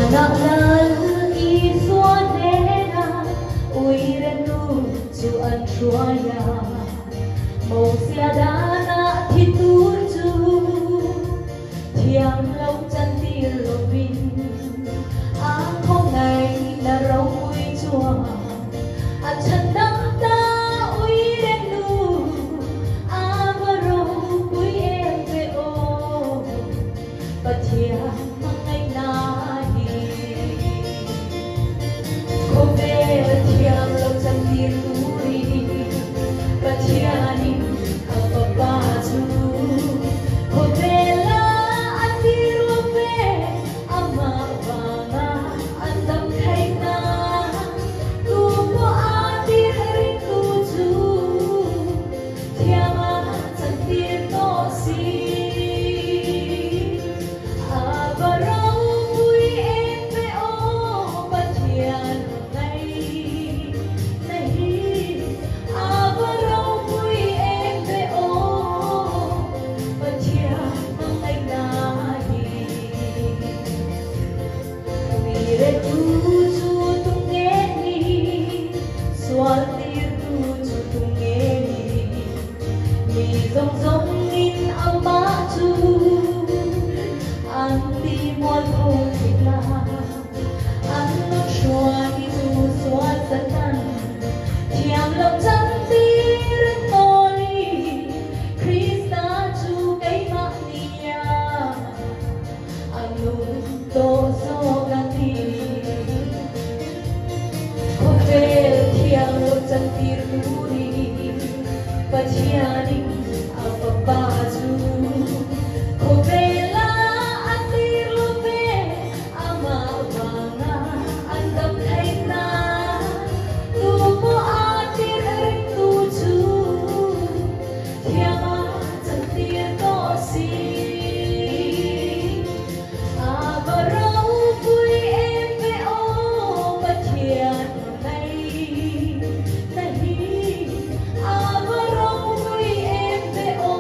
Nanganglan iswanena uirenu juan truaya mau siadana thituju thiam lâu chân tir lovin ang không ngày na rau ui chua a chân đam ta uirenu amaro ui em ve o pathia Dòng dòng in âm bá chu anh đi mua thâu thịt la anh nó xóa đi tu xóa dẫn anh thiam lòng chân ti rất tôi Krista chu cái mắt nia anh luôn tô so gan đi không về thiam lòng chân ti tu đi và chia đi baju kovela atir lobe ama banga andam thaina tubo atir tuju thiama chantir to si abarau pui em ve o pathian nei nahi abarau pui em ve o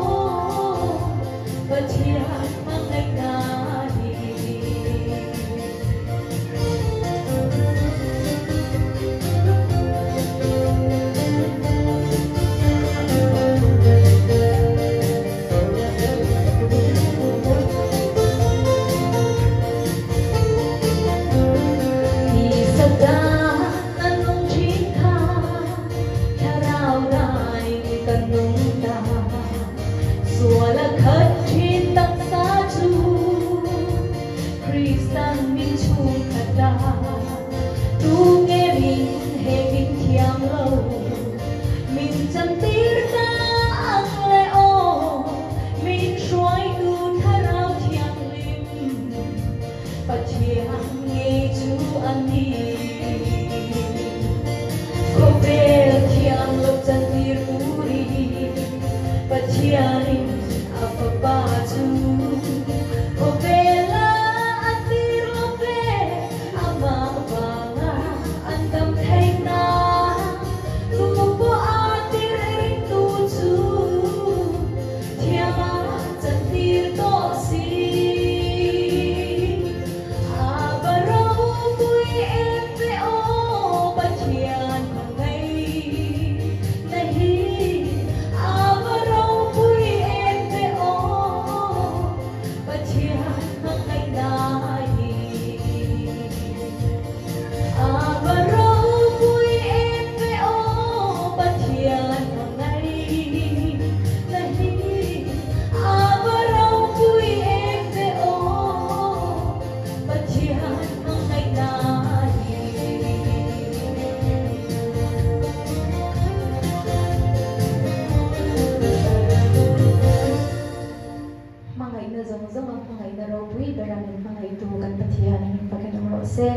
Pathia mangai nahi Isada anong chika Tharao rai kanung ta Suala khat Kristan min chung khata tu nghe min he min thiam lâu min chân tir ta ang le o min soi tu tharao thiam lim pathiam nghe chu ani ko ve thiam lo chân tir uri pathiam apa pa chu ko ve Mangai na zong zong ang pangai na raw pui beramin pangai tu kan pathian ang pagkano rose